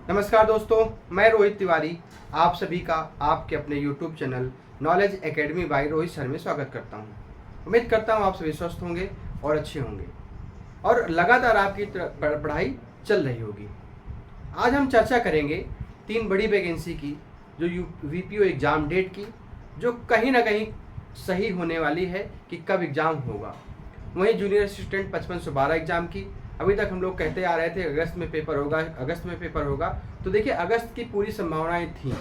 नमस्कार दोस्तों, मैं रोहित तिवारी आप सभी का आपके अपने YouTube channel knowledge academy by Rohit sir में स्वागत करता हूं। उम्मीद करता हूं आप सभी स्वस्थ होंगे और अच्छे होंगे और लगातार आपकी पढ़ाई चल रही होगी। आज हम चर्चा करेंगे 3 बड़ी वैकेंसी की, जो VPO एग्ज़ाम डेट की, जो कहीं ना कहीं सही होने वाली है कि कब एग्ज़ाम होगा। वहीं जूनियर असिस्टेंट 5512 एग्ज़ाम की अभी तक हम लोग कहते आ रहे थे अगस्त में पेपर होगा। तो देखिए, अगस्त की पूरी संभावनाएं थी,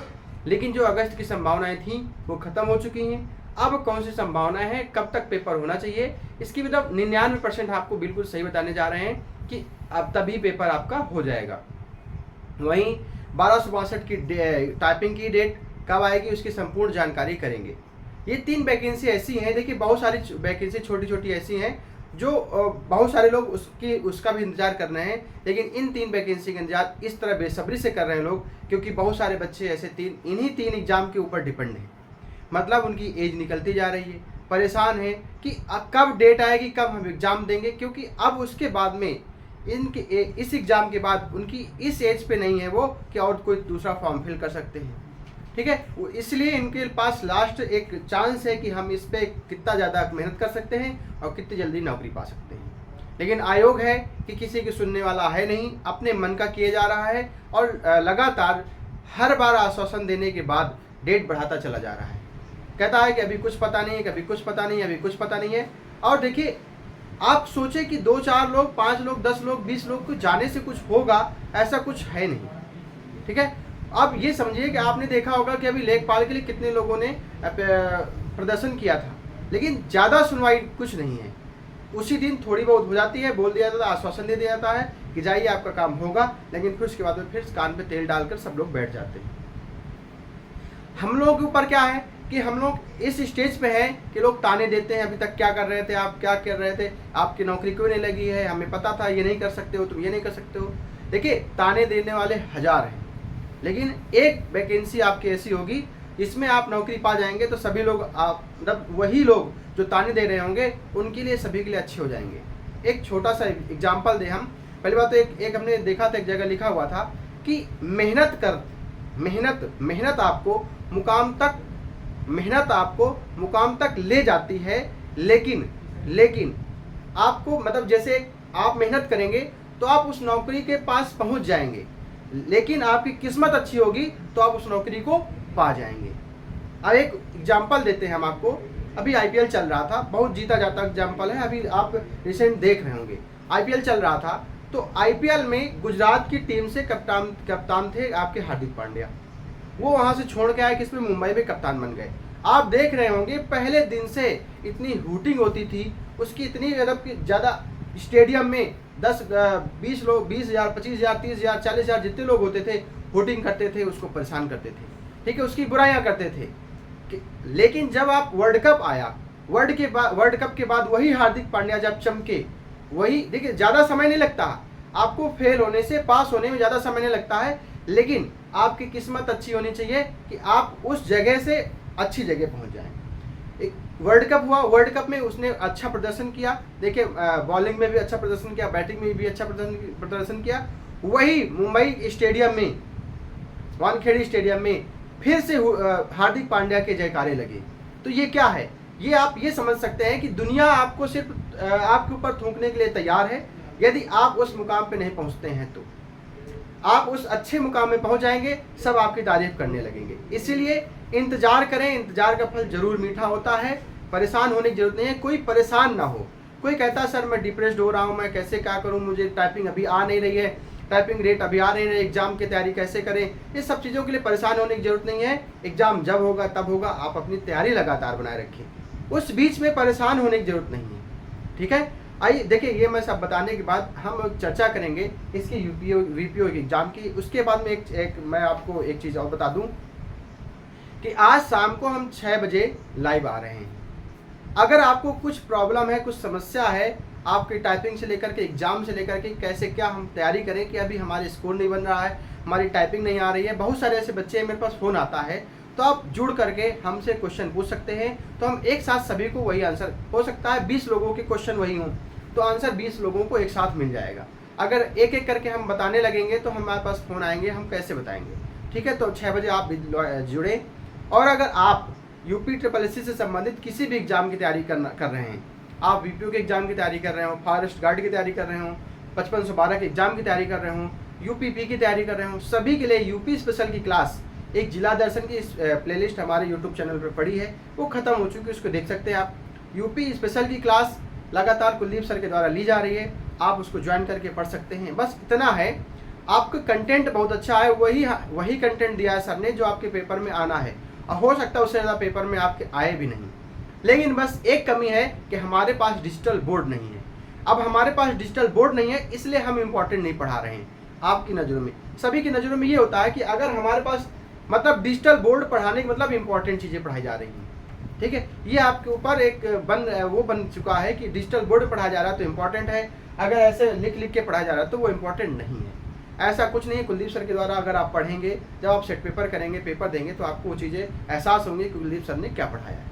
लेकिन जो अगस्त की संभावनाएं थी वो ख़त्म हो चुकी हैं। अब कौन सी संभावनाएं हैं, कब तक पेपर होना चाहिए, इसकी मतलब 99% आपको बिल्कुल सही बताने जा रहे हैं कि अब तभी पेपर आपका हो जाएगा। वहीं 1262 की टाइपिंग की डेट कब आएगी, उसकी संपूर्ण जानकारी करेंगे। ये 3 वैकेंसी ऐसी हैं, देखिए बहुत सारी वैकेंसी छोटी छोटी ऐसी हैं जो बहुत सारे लोग उसका भी इंतजार कर रहे हैं, लेकिन इन 3 वैकेंसी का इंतजार इस तरह बेसब्री से कर रहे हैं लोग, क्योंकि बहुत सारे बच्चे ऐसे इन्हीं 3 एग्जाम के ऊपर डिपेंड हैं। मतलब उनकी एज निकलती जा रही है, परेशान है कि कब डेट आएगी, कब हम एग्ज़ाम देंगे, क्योंकि अब उसके बाद में इस एग्ज़ाम के बाद उनकी इस एज पे नहीं है वो कि और कोई दूसरा फॉर्म फिल कर सकते हैं। ठीक है, इसलिए इनके पास लास्ट एक चांस है कि हम इस पर कितना ज़्यादा मेहनत कर सकते हैं और कितनी जल्दी नौकरी पा सकते हैं। लेकिन आयोग है कि किसी की सुनने वाला है नहीं, अपने मन का किए जा रहा है और लगातार हर बार आश्वासन देने के बाद डेट बढ़ाता चला जा रहा है। कहता है कि अभी कुछ पता नहीं है, कभी कुछ पता नहीं है, अभी कुछ पता नहीं है। और देखिए, आप सोचे कि 2-4 लोग, 5 लोग, 10 लोग, 20 लोग को जाने से कुछ होगा, ऐसा कुछ है नहीं। ठीक है, अब ये समझिए कि आपने देखा होगा कि अभी लेखपाल के लिए कितने लोगों ने प्रदर्शन किया था, लेकिन ज़्यादा सुनवाई कुछ नहीं है। उसी दिन थोड़ी बहुत हो जाती है, बोल दिया जाता है, आश्वासन दे दिया जाता है कि जाइए आपका काम होगा, लेकिन फिर उसके बाद में फिर कान पे तेल डालकर सब लोग बैठ जाते हैं। हम लोगों के ऊपर क्या है कि हम लोग इस स्टेज पे हैं कि लोग ताने देते हैं, अभी तक क्या कर रहे थे आप, क्या कर रहे थे, आपकी नौकरी क्यों नहीं लगी है, हमें पता था ये नहीं कर सकते हो, तुम ये नहीं कर सकते हो। देखिए, ताने देने वाले हजार हैं, लेकिन एक वैकेंसी आपकी ऐसी होगी जिसमें आप नौकरी पा जाएंगे, तो सभी लोग आप मतलब वही लोग जो ताने दे रहे होंगे उनके लिए, सभी के लिए अच्छे हो जाएंगे। एक छोटा सा एग्जाम्पल दे हम। पहली बात तो एक हमने देखा था, एक जगह लिखा हुआ था कि मेहनत आपको मुकाम तक ले जाती है, लेकिन आपको मतलब जैसे आप मेहनत करेंगे तो आप उस नौकरी के पास पहुंच जाएंगे, लेकिन आपकी किस्मत अच्छी होगी तो आप उस नौकरी को पा जाएंगे। अब एक एग्जाम्पल देते हैं हम आपको। अभी IPL चल रहा था, बहुत जीता जाता एग्जाम्पल है, अभी आप रिसेंट देख रहे होंगे। IPL चल रहा था, तो IPL में गुजरात की टीम से कप्तान थे आपके हार्दिक पांड्या। वो वहाँ से छोड़ के आए, किसमें, मुंबई में कप्तान बन गए। आप देख रहे होंगे पहले दिन से इतनी हूटिंग होती थी, उसकी इतनी मतलब ज़्यादा, स्टेडियम में 10-20 लोग, 20,000, 25,000, 30,000, 40,000 जितने लोग होते थे, वोटिंग करते थे, उसको परेशान करते थे। ठीक है, उसकी बुराइयां करते थे। लेकिन जब आप वर्ल्ड कप आया, वर्ल्ड कप के बाद वही हार्दिक पांड्या जब चमके, वही देखिए, ज़्यादा समय नहीं लगता आपको, फेल होने से पास होने में ज़्यादा समय नहीं लगता है, लेकिन आपकी किस्मत अच्छी होनी चाहिए कि आप उस जगह से अच्छी जगह पहुंच जाएं। एक वर्ल्ड कप हुआ, वर्ल्ड कप में उसने अच्छा प्रदर्शन किया। देखिए, बॉलिंग में भी अच्छा प्रदर्शन किया, बैटिंग में भी अच्छा प्रदर्शन किया। वही मुंबई स्टेडियम में, वानखेड़े स्टेडियम में फिर से हार्दिक पांड्या के जयकारे लगे। तो ये क्या है, ये आप ये समझ सकते हैं कि दुनिया आपको सिर्फ आपके ऊपर थूकने के लिए तैयार है। यदि आप उस मुकाम पे नहीं पहुंचते हैं तो आप उस अच्छे मुकाम में पहुंच जाएंगे, सब आपकी तारीफ करने लगेंगे। इसीलिए इंतजार करें, इंतजार का फल जरूर मीठा होता है। परेशान होने की जरूरत नहीं है, कोई परेशान ना हो। कोई कहता है सर मैं डिप्रेस्ड हो रहा हूँ, मैं कैसे क्या करूँ, मुझे टाइपिंग अभी आ नहीं रही है, टाइपिंग रेट अभी आ नहीं रही है, एग्जाम की तैयारी कैसे करें, ये सब चीज़ों के लिए परेशान होने की जरूरत नहीं है। एग्जाम जब होगा तब होगा, आप अपनी तैयारी लगातार बनाए रखिए, उस बीच में परेशान होने की जरूरत नहीं है। ठीक है, आइए देखिए, ये मैं सब बताने के बाद हम चर्चा करेंगे इसके VPO एग्जाम की। उसके बाद में मैं आपको एक चीज़ और बता दूं कि आज शाम को हम 6 बजे लाइव आ रहे हैं। अगर आपको कुछ प्रॉब्लम है, कुछ समस्या है, आपकी टाइपिंग से लेकर के, एग्जाम से लेकर के, कैसे क्या हम तैयारी करें कि अभी हमारे स्कोर नहीं बन रहा है, हमारी टाइपिंग नहीं आ रही है, बहुत सारे ऐसे बच्चे हैं, मेरे पास फ़ोन आता है, तो आप जुड़ करके हमसे क्वेश्चन पूछ सकते हैं। तो हम एक साथ सभी को वही आंसर, हो सकता है 20 लोगों के क्वेश्चन वही हों, तो आंसर 20 लोगों को एक साथ मिल जाएगा। अगर एक एक करके हम बताने लगेंगे तो हमारे पास फ़ोन आएंगे, हम कैसे बताएंगे। ठीक है, तो 6 बजे आप जुड़े। और अगर आप UPSSC से संबंधित किसी भी एग्ज़ाम की तैयारी कर रहे हैं, आप VPO के एग्ज़ाम की तैयारी कर रहे हो, फॉरेस्ट गार्ड की तैयारी कर रहे हो, 5512 के एग्ज़ाम की तैयारी कर रहे हो, UPP की तैयारी कर रहे हो, सभी के लिए यूपी स्पेशल की क्लास, एक जिला दर्शन की प्लेलिस्ट हमारे यूट्यूब चैनल पर पड़ी है, वो ख़त्म हो चुकी है, उसको देख सकते हैं आप। यूपी स्पेशल की क्लास लगातार कुलदीप सर के द्वारा ली जा रही है, आप उसको ज्वाइन करके पढ़ सकते हैं। बस इतना है, आपका कंटेंट बहुत अच्छा है, वही कंटेंट दिया है सर ने जो आपके पेपर में आना है, और हो सकता है उससे ज़्यादा पेपर में आपके आए भी नहीं। लेकिन बस एक कमी है कि हमारे पास डिजिटल बोर्ड नहीं है। अब हमारे पास डिजिटल बोर्ड नहीं है, इसलिए हम इम्पोर्टेंट नहीं पढ़ा रहे हैं। आपकी नज़रों में, सभी की नज़रों में ये होता है कि अगर हमारे पास मतलब डिजिटल बोर्ड पढ़ाने के मतलब इम्पोर्टेंट चीज़ें पढ़ाई जा रही हैं। ठीक है, ये आपके ऊपर एक वो बन चुका है कि डिजिटल बोर्ड पढ़ाया जा रहा है तो इम्पोर्टेंट है, अगर ऐसे लिख लिख के पढ़ाया जा रहा है तो वो इम्पोर्टेंट नहीं है। ऐसा कुछ नहीं है। कुलदीप सर के द्वारा अगर आप पढ़ेंगे, जब आप सेट पेपर करेंगे, पेपर देंगे, तो आपको वो चीज़ें एहसास होंगी कि कुलदीप सर ने क्या पढ़ाया है।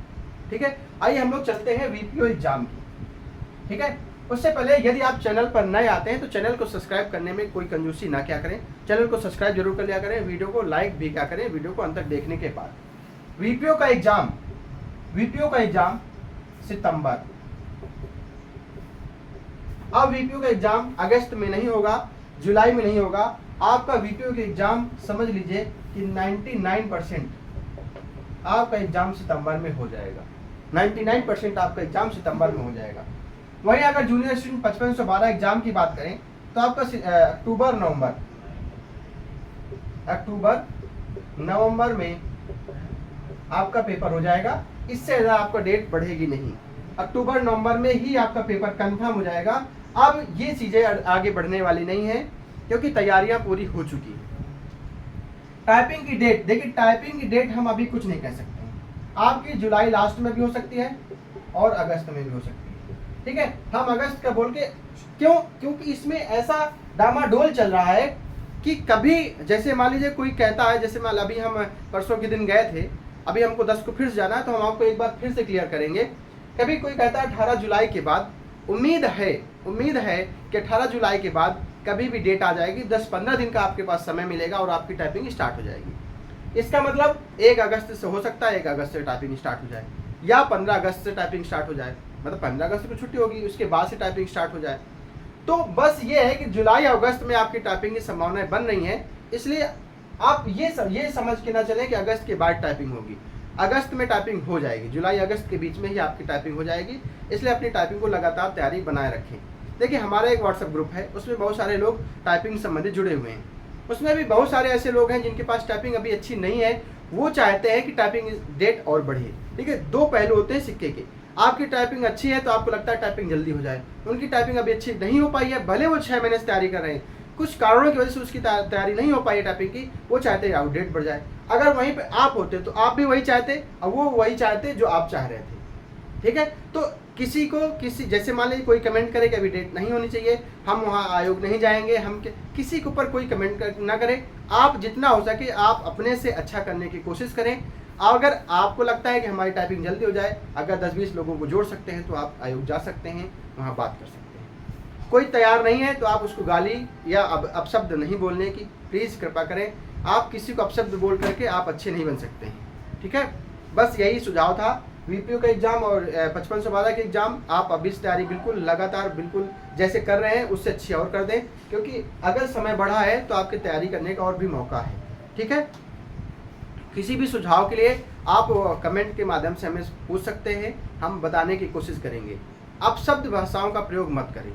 ठीक है, आइए हम लोग चलते हैं VPO एग्जाम की। ठीक है, उससे पहले यदि आप चैनल पर नए आते हैं तो चैनल को सब्सक्राइब करने में कोई कंजूसी ना क्या करें, चैनल को सब्सक्राइब जरूर कर लिया करें, वीडियो को लाइक भी क्या करें वीडियो को अंत तक देखने के बाद। VPO का एग्जाम सितंबर। अब VPO का एग्जाम अगस्त में नहीं होगा, जुलाई में नहीं होगा। आपका VPO का एग्जाम समझ लीजिए कि 99% आपका एग्जाम सितंबर में हो जाएगा। 99% आपका एग्जाम सितंबर में हो जाएगा। वहीं अगर जूनियर स्टूडेंट 5512 एग्जाम की बात करें तो आपका अक्टूबर नवंबर में आपका पेपर हो जाएगा। इससे ज़्यादा आपका डेट बढ़ेगी नहीं, अक्टूबर नवंबर में ही आपका पेपर कंफर्म हो जाएगा। अब ये चीज़ें आगे बढ़ने वाली नहीं है क्योंकि तैयारियां पूरी हो चुकी है। टाइपिंग की डेट, देखिए टाइपिंग की डेट हम अभी कुछ नहीं कह सकते हैं। आपकी जुलाई लास्ट में भी हो सकती है और अगस्त में भी हो सकती है। ठीक है, हम अगस्त का बोल के क्योंकि इसमें ऐसा डामाडोल चल रहा है कि कभी जैसे मान लीजिए कोई कहता है, जैसे मान अभी हम परसों के दिन गए थे, अभी हमको 10 को फिर से जाना है, तो हम आपको एक बार फिर से क्लियर करेंगे। कभी कोई कहता है 18 जुलाई के बाद, उम्मीद है कि 18 जुलाई के बाद कभी भी डेट आ जाएगी, 10-15 दिन का आपके पास समय मिलेगा और आपकी टाइपिंग स्टार्ट हो जाएगी। इसका मतलब 1 अगस्त से हो सकता है 1 अगस्त से टाइपिंग स्टार्ट हो जाए, या 15 अगस्त से टाइपिंग स्टार्ट हो जाए, मतलब 15 अगस्त को छुट्टी होगी, उसके बाद से टाइपिंग स्टार्ट हो जाए। तो बस ये है कि जुलाई अगस्त में आपकी टाइपिंग की संभावनाएं बन रही हैं, इसलिए आप ये समझ के ना चलें कि अगस्त के बाद टाइपिंग होगी। अगस्त में टाइपिंग हो जाएगी, जुलाई अगस्त के बीच में ही आपकी टाइपिंग हो जाएगी। इसलिए अपनी टाइपिंग को लगातार तैयारी बनाए रखें। देखिए हमारा एक व्हाट्सएप ग्रुप है, उसमें बहुत सारे लोग टाइपिंग संबंधित जुड़े हुए हैं। उसमें भी बहुत सारे ऐसे लोग हैं जिनके पास टाइपिंग अभी अच्छी नहीं है, वो चाहते हैं कि टाइपिंग डेट और बढ़े। ठीक है, 2 पहलू होते हैं सिक्के के। आपकी टाइपिंग अच्छी है तो आपको लगता है टाइपिंग जल्दी हो जाए, उनकी टाइपिंग अभी अच्छी नहीं हो पाई है, भले वो 6 महीने से तैयारी कर रहे हैं, कुछ कारणों की वजह से उसकी तैयारी नहीं हो पाई है टाइपिंग की, वो चाहते हैं आउटडेट बढ़ जाए। अगर वहीं पे आप होते तो आप भी वही चाहते और वो वही चाहते जो आप चाह रहे थे। ठीक है, तो किसी जैसे मान लीजिए कोई कमेंट करे कि अभी डेट नहीं होनी चाहिए, हम वहाँ आयोग नहीं जाएंगे, हम किसी के ऊपर कोई कमेंट ना करें। आप जितना हो सके आप अपने से अच्छा करने की कोशिश करें। अगर आपको लगता है कि हमारी टाइपिंग जल्दी हो जाए, अगर 10-20 लोगों को जोड़ सकते हैं तो आप आयोग जा सकते हैं, वहाँ बात कर सकते हैं। कोई तैयार नहीं है तो आप उसको गाली या अपशब्द नहीं बोलने की प्लीज़ कृपा करें। आप किसी को अपशब्द बोल करके आप अच्छे नहीं बन सकते हैं। ठीक है, बस यही सुझाव था। VPO का एग्जाम और 5512 के एग्जाम आप अभी से तैयारी बिल्कुल लगातार बिल्कुल जैसे कर रहे हैं उससे अच्छी और कर दें, क्योंकि अगर समय बढ़ा है तो आपकी तैयारी करने का और भी मौका है। ठीक है, किसी भी सुझाव के लिए आप कमेंट के माध्यम से हमें पूछ सकते हैं, हम बताने की कोशिश करेंगे। आप शब्द भाषाओं का प्रयोग मत करें।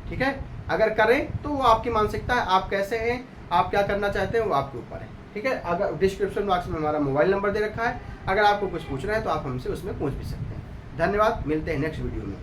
ठीक है, अगर करें तो वो आपकी मानसिकता है, आप कैसे हैं, आप क्या करना चाहते हैं वो आपके ऊपर है। ठीक है, अगर डिस्क्रिप्शन बॉक्स में हमारा मोबाइल नंबर दे रखा है, अगर आपको कुछ पूछना है तो आप हमसे उसमें पूछ भी सकते हैं। धन्यवाद, मिलते हैं नेक्स्ट वीडियो में।